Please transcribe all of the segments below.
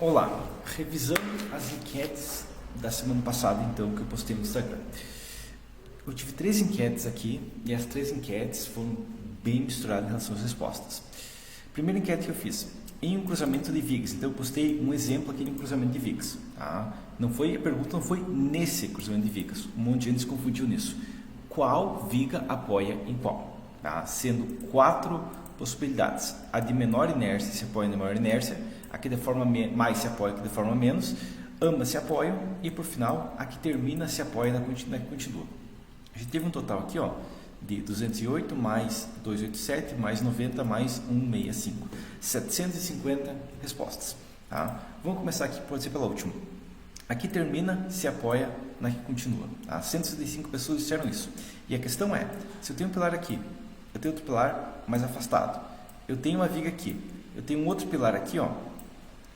Olá, revisando as enquetes da semana passada, então, que eu postei no Instagram. Eu tive 3 enquetes aqui e as 3 enquetes foram bem misturadas em relação às respostas. Primeira enquete que eu fiz, em um cruzamento de vigas, então eu postei um exemplo aqui de um cruzamento de vigas. Tá? A pergunta não foi nesse cruzamento de vigas, um monte de gente se confundiu nisso. Qual viga apoia em qual? Tá? Sendo 4 possibilidades. A de menor inércia se apoia na maior inércia, a que de forma mais se apoia, a que de forma menos, ambas se apoiam e por final a que termina se apoia na que continua. A gente teve um total aqui de 208 mais 287 mais 90 mais 165, 750 respostas. Tá? Vamos começar aqui, pode ser pela última. A que termina se apoia na que continua. Tá? 165 pessoas disseram isso. E a questão é, se eu tenho um pilar aqui, eu tenho outro pilar mais afastado, eu tenho uma viga aqui, eu tenho um outro pilar aqui,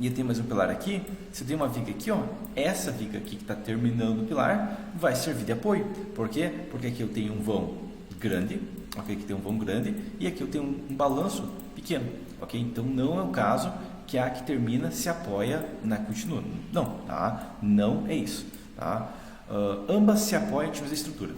e eu tenho mais um pilar aqui, se eu tenho uma viga aqui, essa viga aqui que está terminando o pilar vai servir de apoio. Por quê? Porque aqui eu tenho um vão grande, ok? Aqui tem um vão grande e aqui eu tenho um balanço pequeno, ok? Então não é o caso que a que termina se apoia na que continua. Não, tá? Não é isso, tá? Ambas se apoiam em termos de estrutura.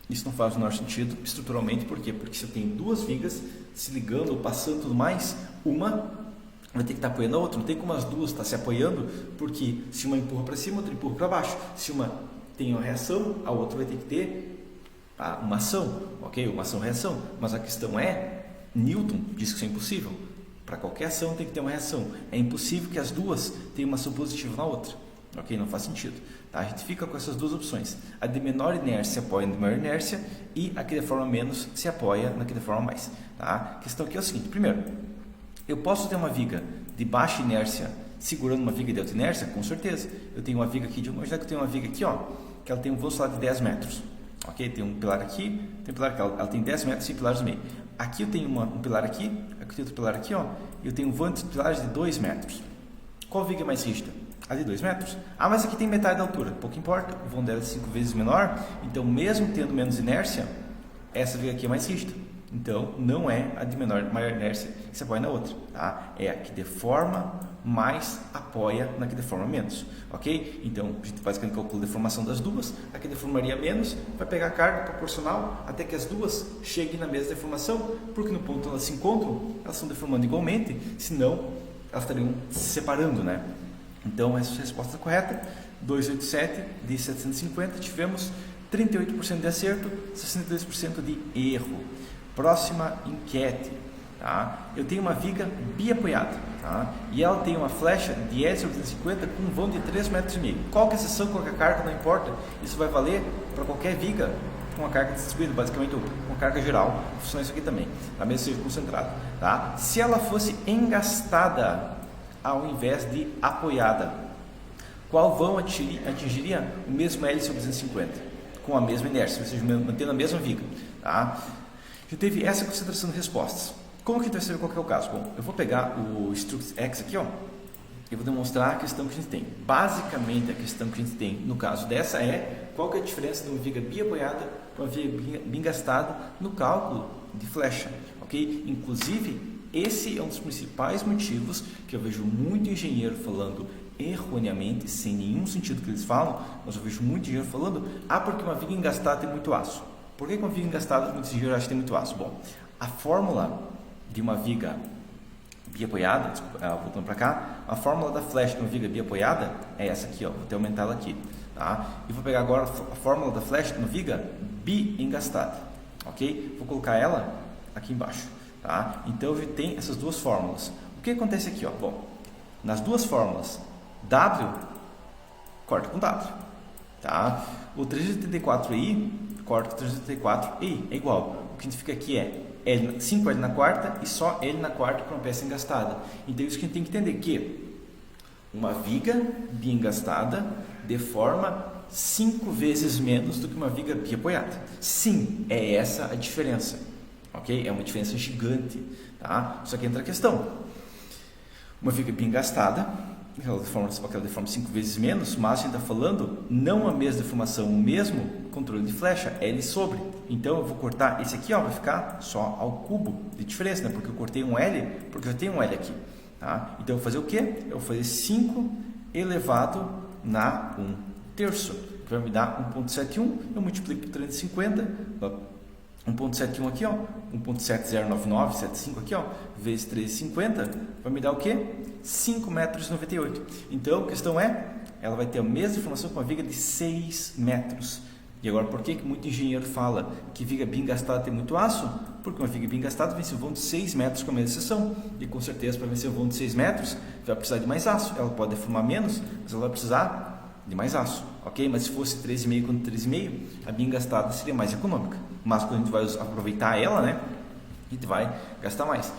Isso não faz o menor sentido estruturalmente, por quê? Porque se eu tenho 2 vigas se ligando ou passando tudo mais, uma vai ter que estar apoiando a outra. Não tem como as duas estar se apoiando, porque se uma empurra para cima, a outra empurra para baixo. Se uma tem uma reação, a outra vai ter que ter uma ação, ok? Uma ação-reação. Mas a questão é, Newton diz que isso é impossível. Para qualquer ação tem que ter uma reação. É impossível que as duas tenham uma ação positiva na outra. Ok? Não faz sentido. Tá? A gente fica com essas duas opções. A de menor inércia se apoia na de maior inércia e a que de forma menos se apoia na que de forma mais. Tá? A questão aqui é o seguinte. Primeiro, eu posso ter uma viga de baixa inércia segurando uma viga de alta inércia? Com certeza. Eu tenho uma viga aqui, vamos imaginar que eu tenho uma viga aqui, que ela tem um vão de 10 metros. Ok? Tem um pilar aqui, tem um pilar aqui, ela tem 10 metros e pilares no meio. Aqui eu tenho um pilar aqui, aqui tem outro pilar aqui, e eu tenho um vão de pilares de 2 metros. Qual viga é mais rígida? A de 2 metros. Mas aqui tem metade da altura. Pouco importa, o vão dela é 5 vezes menor, então mesmo tendo menos inércia, essa viga aqui é mais rígida. Então, não é a de maior inércia que se apoia na outra, tá? É a que deforma mais apoia na que deforma menos, ok? Então, a gente basicamente calcula a deformação das duas, a que deformaria menos vai pegar a carga proporcional até que as duas cheguem na mesma deformação, porque no ponto elas se encontram, elas estão deformando igualmente, senão elas estariam se separando, né? Então, essa é a resposta correta, 287 de 750, tivemos 38% de acerto, 62% de erro. Próxima enquete, tá? Eu tenho uma viga biapoiada, tá? E ela tem uma flecha de L sobre 250 com um vão de 3,5 metros. Qual que é a seção, qual que é a carga, não importa. Isso vai valer para qualquer viga com uma carga distribuída, basicamente uma carga geral. Funciona isso aqui também, a mesmo seja concentrada, tá? Se ela fosse engastada ao invés de apoiada, qual vão atingiria o mesmo L sobre 250 com a mesma inércia, ou seja, mantendo a mesma viga, tá? Já teve essa concentração de respostas. Como que a gente vai saber qual que é o caso? Bom, eu vou pegar o Struct X aqui, e vou demonstrar a questão que a gente tem. Basicamente, a questão que a gente tem no caso dessa é qual que é a diferença de uma viga biapoiada para uma viga engastada no cálculo de flecha, ok? Inclusive, esse é um dos principais motivos que eu vejo muito engenheiro falando erroneamente, sem nenhum sentido que eles falam, mas eu vejo muito engenheiro falando, porque uma viga engastada tem muito aço. Por que uma viga engastada muitos engenheiros acham que tem muito aço? Bom, a fórmula de uma viga biapoiada, voltando para cá, a fórmula da flecha de uma viga biapoiada é essa aqui, vou até aumentar ela aqui, tá? E vou pegar agora a fórmula da flecha de uma viga biengastada, ok? Vou colocar ela aqui embaixo, tá? Então eu tenho essas duas fórmulas. O que acontece aqui, Bom, nas duas fórmulas, W corta com W, tá? O 384i corta com 384i é igual. O que significa aqui é 5L na quarta e só L na quarta para uma peça engastada. Então isso que a gente tem que entender, que uma viga biengastada deforma 5 vezes menos do que uma viga biapoiada. Sim, é essa a diferença, ok? É uma diferença gigante, tá? Só que entra a questão. Uma viga biengastada, ela deforma 5 vezes menos, mas a gente está falando não a mesma deformação, o mesmo controle de flecha, L sobre. Então eu vou cortar esse aqui, vai ficar só ao cubo de diferença, né? Porque eu cortei um L, porque eu tenho um L aqui. Tá? Então, eu vou fazer o quê? Eu vou fazer 5 elevado na 1/3, que vai me dar 1,71. Eu multiplico por 350, 1,71 aqui, ó, 1,709975 aqui, ó, vezes 350, vai me dar o quê? 5,98 metros. Então, a questão é, ela vai ter a mesma informação com uma viga de 6 metros. E agora, por que muito engenheiro fala que viga bem gastada tem muito aço? Porque uma viga bem gastada vence o vão de 6 metros com a mesma seção. E com certeza, para vencer o vão de 6 metros, vai precisar de mais aço. Ela pode deformar menos, mas ela vai precisar de mais aço. Ok? Mas se fosse 3,5 contra 3,5, a bem gastada seria mais econômica. Mas quando a gente vai aproveitar ela, né? A gente vai gastar mais.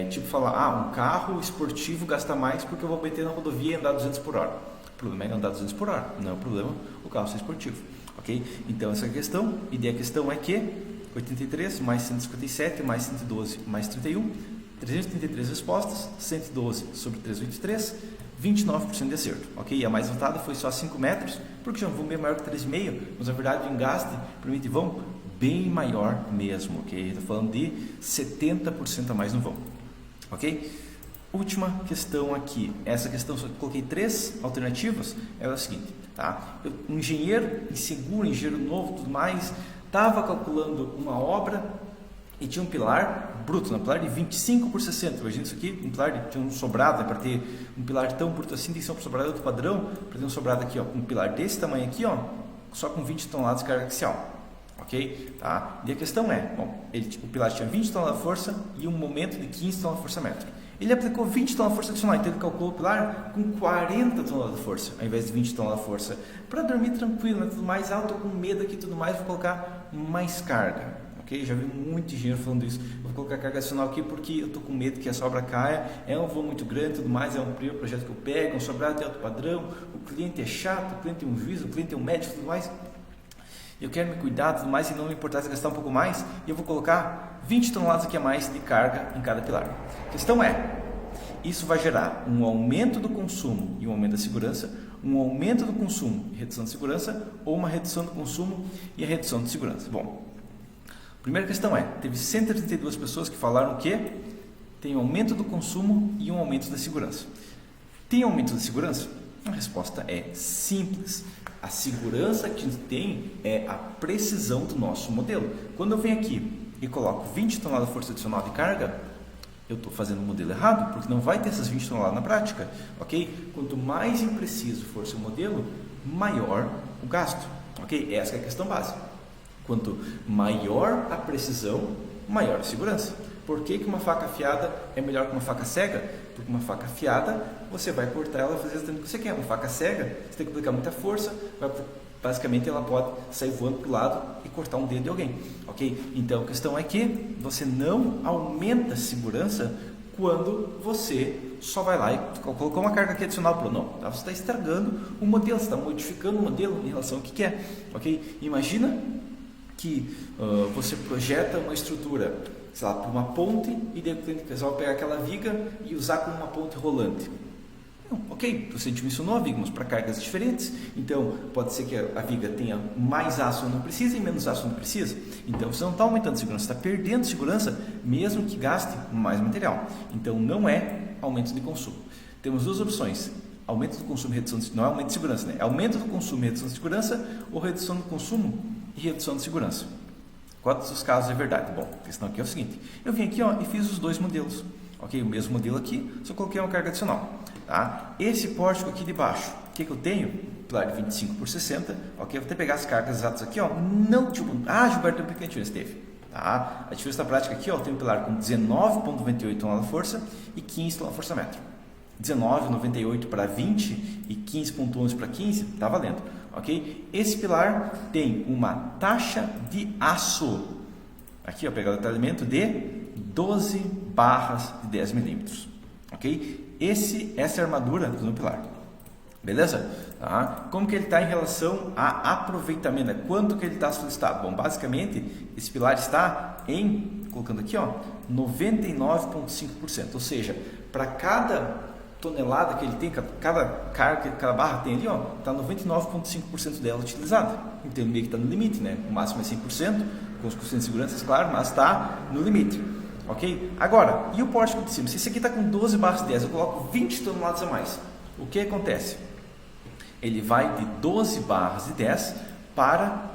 Tipo falar, um carro esportivo gasta mais porque eu vou meter na rodovia e andar 200 por hora. O problema é andar 200 por hora. Não é o problema o carro ser esportivo. Ok? Então, essa é a questão. E daí a questão é que 83 mais 157 mais 112 mais 31, 333 respostas, 112 sobre 383, 29% de acerto. Ok? E a mais votada foi só 5 metros, porque já um vão bem maior que 3,5, mas na verdade o engaste permite vão bem maior mesmo. Ok? Estou falando de 70% a mais no vão. Ok? Última questão aqui. Essa questão só coloquei 3 alternativas. É o seguinte, tá? Um engenheiro inseguro, engenheiro novo, tudo mais, estava calculando uma obra e tinha um pilar bruto, um pilar de 25 por 60. Imagina isso aqui, um pilar tinha um sobrado, para ter um pilar tão bruto assim, tem que ser um sobrado outro padrão, para ter um sobrado aqui, ó, um pilar desse tamanho aqui, ó, só com 20 toneladas de carga axial. Ok? Tá? E a questão é, bom, o pilar tinha 20 toneladas de força e um momento de 15 toneladas de força metro. Ele aplicou 20 toneladas de força adicional, então ele calculou o pilar com 40 toneladas de força, ao invés de 20 toneladas de força. Para dormir tranquilo, né? Tudo mais alto, com medo aqui e tudo mais, vou colocar mais carga. Ok? Já vi muito engenheiro falando isso. Vou colocar carga adicional aqui porque eu estou com medo que a sobra caia. É um voo muito grande, tudo mais, é um primeiro projeto que eu pego, um sobrado de alto padrão, o cliente é chato, o cliente tem um juízo, o cliente é um médico, tudo mais. Eu quero me cuidar, tudo mais, e não me importar se gastar um pouco mais, e eu vou colocar 20 toneladas aqui a mais de carga em cada pilar. A questão é, isso vai gerar um aumento do consumo e um aumento da segurança, um aumento do consumo e redução de segurança, ou uma redução do consumo e a redução de segurança. Bom, a primeira questão é, teve 132 pessoas que falaram que tem um aumento do consumo e um aumento da segurança. Tem aumento da segurança? A resposta é simples. A segurança que a gente tem é a precisão do nosso modelo. Quando eu venho aqui e coloco 20 toneladas de força adicional de carga, eu estou fazendo o modelo errado, porque não vai ter essas 20 toneladas na prática. Ok? Quanto mais impreciso for seu modelo, maior o gasto. Ok? Essa é a questão básica. Quanto maior a precisão, maior a segurança. Por que uma faca afiada é melhor que uma faca cega? Porque uma faca afiada, você vai cortar ela e fazer exatamente o que você quer. Uma faca cega, você tem que aplicar muita força, basicamente ela pode sair voando para o lado e cortar um dedo de alguém. Ok? Então a questão é que você não aumenta a segurança quando você só vai lá e colocou uma carga aqui adicional para não. Tá? Você está estragando o modelo, você está modificando o modelo em relação ao que quer. Ok? Imagina que você projeta uma estrutura, sei lá, para uma ponte, e daí o cliente vai pegar aquela viga e usar como uma ponte rolante. Não, ok, você dimensionou a viga, mas para cargas diferentes, então pode ser que a viga tenha mais aço onde não precisa e menos aço onde precisa. Então você não está aumentando a segurança, você está perdendo segurança, mesmo que gaste mais material. Então não é aumento de consumo. Temos duas opções: aumento do consumo e redução de segurança. Não é aumento de segurança, né? É aumento do consumo e redução de segurança, ou redução do consumo e redução de segurança. Quantos dos casos é verdade? Bom, a questão aqui é o seguinte: eu vim aqui, ó, e fiz os dois modelos. Ok, o mesmo modelo aqui, só coloquei uma carga adicional. Tá? Esse pórtico aqui de baixo, o que eu tenho? Pilar de 25 por 60. Ok, eu vou até pegar as cargas exatas aqui, ó. Não, tipo, Gilberto, tem um pequeno diferença, teve. Tá? A diferença da prática aqui, ó, eu tenho um pilar com 19,98 toneladas de força e 15 toneladas de força metro. 19,98 para 20 e 15,11 para 15, tá valendo. Ok? Esse pilar tem uma taxa de aço, aqui, ó, pegar o detalhamento de 12 barras de 10 milímetros. Ok? Essa é a armadura do pilar. Beleza? Tá? Como que ele está em relação a aproveitamento? Quanto que ele está solicitado? Bom, basicamente, esse pilar está colocando aqui, ó, 99,5%. Ou seja, para cada tonelada que ele tem, cada carga que cada barra tem ali, ó, está 99,5% dela utilizada. Então, meio que está no limite, né? O máximo é 100%, com os custos de segurança, claro, mas está no limite. ok? Agora, e o pórtico de cima? Se esse aqui está com 12 barras de 10, eu coloco 20 toneladas a mais. O que acontece? Ele vai de 12 barras de 10 para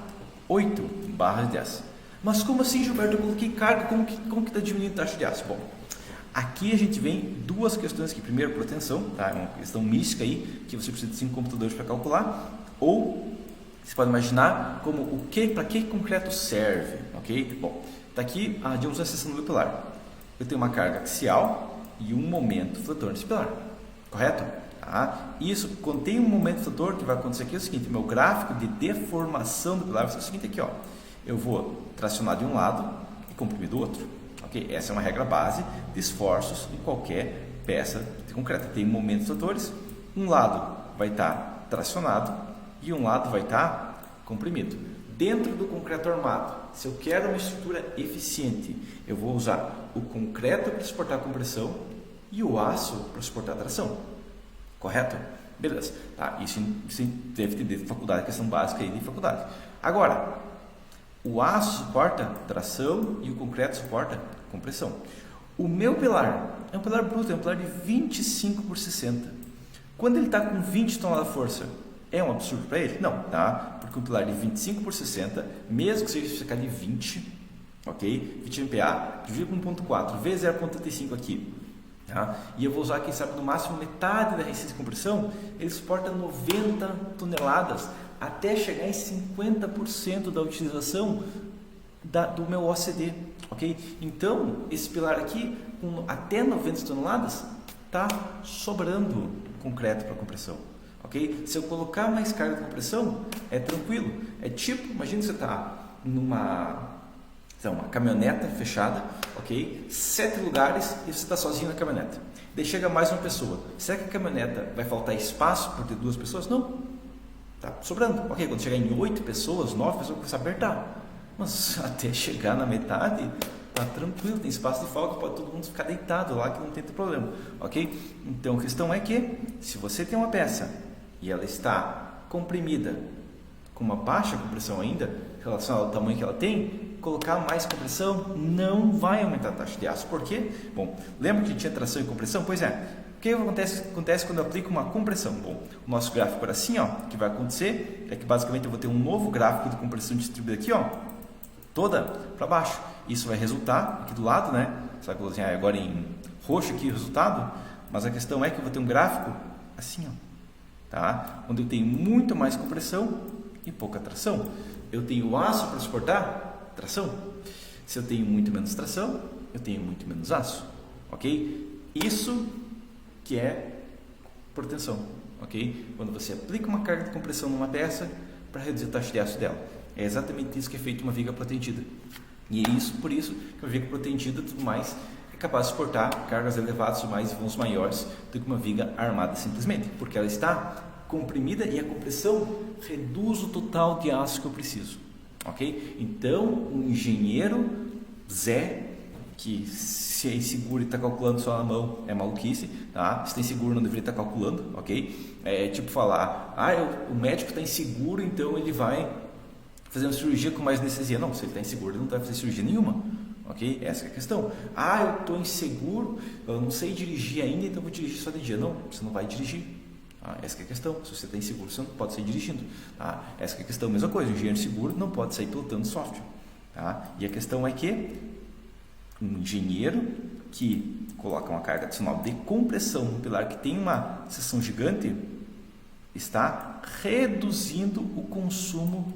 8 barras de 10. Mas como assim, Gilberto? Eu coloquei carga, como que está diminuindo a taxa de aço? Bom, aqui a gente vem duas questões aqui. Primeiro, proteção, tá? É uma questão mística aí, que você precisa de 5 computadores para calcular. Ou, você pode imaginar como para que concreto serve, ok? Bom, está aqui, digamos, a seção do pilar. Eu tenho uma carga axial e um momento fletor nesse pilar, correto? Tá? Isso contém um momento fletor que vai acontecer aqui é o seguinte, meu gráfico de deformação do pilar vai ser o seguinte aqui, ó. Eu vou tracionar de um lado e comprimir do outro. Okay? Essa é uma regra base de esforços em qualquer peça de concreto. Tem momentos fletores, um lado vai estar tracionado e um lado vai estar comprimido. Dentro do concreto armado, se eu quero uma estrutura eficiente, eu vou usar o concreto para suportar a compressão e o aço para suportar a tração. Correto? Beleza. Tá, isso deve ter de faculdade, questão básica aí de faculdade. Agora, o aço suporta tração e o concreto suporta compressão. O meu pilar é um pilar bruto, é um pilar de 25 por 60. Quando ele está com 20 toneladas de força, é um absurdo para ele? Não, tá? Porque um pilar de 25 por 60, mesmo que seja ficar de 20, ok? 20 MPa, dividido com 1.4 vezes 0.35 aqui. Tá? E eu vou usar, quem sabe, no máximo metade da resistência de compressão, ele suporta 90 toneladas, até chegar em 50% da utilização do meu OCD, ok? Então, esse pilar aqui, com até 90 toneladas, está sobrando concreto para compressão, ok? Se eu colocar mais carga de compressão, é tranquilo. É tipo, imagina que você está numa uma caminhoneta fechada, ok? 7 lugares e você está sozinho na caminhoneta. Daí chega mais uma pessoa. Será que a caminhoneta vai faltar espaço por ter 2 pessoas? Não. Está sobrando. Ok, quando chegar em 8 pessoas, 9 pessoas, começa a apertar. Mas até chegar na metade, está tranquilo, tem espaço de folga, pode todo mundo ficar deitado lá que não tem problema. Ok? Então a questão é que, se você tem uma peça e ela está comprimida, com uma baixa compressão ainda, relacionada ao tamanho que ela tem, colocar mais compressão não vai aumentar a taxa de aço. Por quê? Bom, lembra que tinha tração e compressão? Pois é. O que acontece quando eu aplico uma compressão? Bom, o nosso gráfico era assim, ó. O que vai acontecer é que basicamente eu vou ter um novo gráfico de compressão distribuída aqui, ó, toda para baixo. Isso vai resultar aqui do lado, né? Sabe que eu vou desenhar agora em roxo aqui o resultado? Mas a questão é que eu vou ter um gráfico assim, ó, tá? Onde eu tenho muito mais compressão e pouca tração. Eu tenho aço para suportar tração. Se eu tenho muito menos tração, eu tenho muito menos aço, ok? Isso que é proteção, ok? Quando você aplica uma carga de compressão numa peça para reduzir a taxa de aço dela, é exatamente isso que é feito uma viga protendida. E é isso, por isso que uma viga protendida tudo mais é capaz de suportar cargas elevadas mais vãos maiores do que uma viga armada simplesmente, porque ela está comprimida e a compressão reduz o total de aço que eu preciso. Ok? Então, um engenheiro Zé, que se é inseguro e está calculando só na mão, é maluquice, tá? Se tem seguro, não deveria estar calculando, ok? É tipo falar, o médico está inseguro, então ele vai fazer uma cirurgia com mais anestesia. Não, se ele está inseguro, ele não vai fazer cirurgia nenhuma, ok? Essa é a questão. Eu estou inseguro, eu não sei dirigir ainda, então vou dirigir só de dia. Não, você não vai dirigir. Essa é a questão. Se você está inseguro, você não pode sair dirigindo. Essa é a questão. Mesma coisa, o engenheiro seguro não pode sair pilotando software. E a questão é que um engenheiro que coloca uma carga adicional de compressão no pilar que tem uma seção gigante está reduzindo o consumo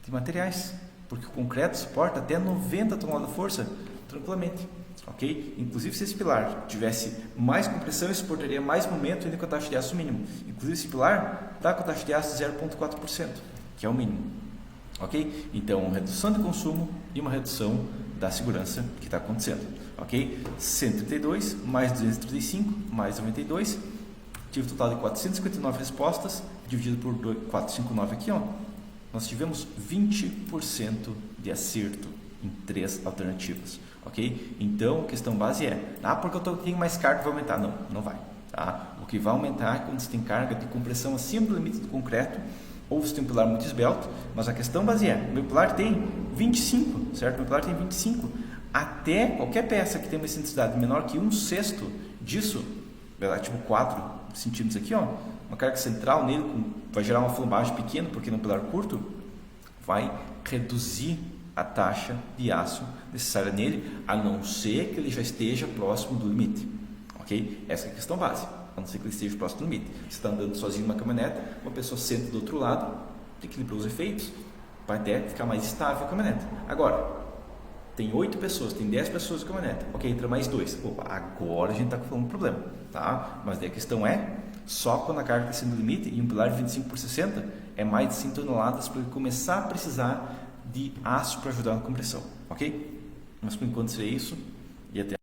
de materiais, porque o concreto suporta até 90 toneladas de força tranquilamente. Ok? Inclusive, se esse pilar tivesse mais compressão, ele suportaria mais momento ainda com a taxa de aço mínimo. Inclusive, esse pilar está com a taxa de aço de 0,4%, que é o mínimo. Ok? Então, redução de consumo e uma redução da segurança que está acontecendo. Ok? 132 mais 235 mais 92, tive um total de 459 respostas, dividido por 459 aqui, ó. Nós tivemos 20% de acerto em 3 alternativas. Ok? Então, a questão base é, porque eu tenho mais carga, vai aumentar. Não, não vai. Tá? O que vai aumentar é quando você tem carga de compressão acima do limite do concreto, ou você tem um pilar muito esbelto, mas a questão base é, meu pilar tem 25, certo? Meu pilar tem 25. até qualquer peça que tenha uma excentricidade menor que 1/6 disso, tipo 4 centímetros aqui, ó, uma carga central nele vai gerar uma flambagem pequena, porque no pilar curto vai reduzir a taxa de aço necessária nele, a não ser que ele já esteja próximo do limite, ok? Essa é a questão básica, a não ser que ele esteja próximo do limite. Você está andando sozinho numa caminhonete, uma pessoa senta do outro lado, equilibra os efeitos, vai até ficar mais estável a caminhonete. Agora, tem 8 pessoas, tem 10 pessoas na caminhonete, ok, entra mais 2, opa, agora a gente está falando um problema, tá? Mas daí a questão é, só quando a carga está sendo no limite, e um pilar de 25 por 60 é mais de 100 toneladas para ele começar a precisar de aço para ajudar na compressão, ok? Mas por enquanto seria isso, e até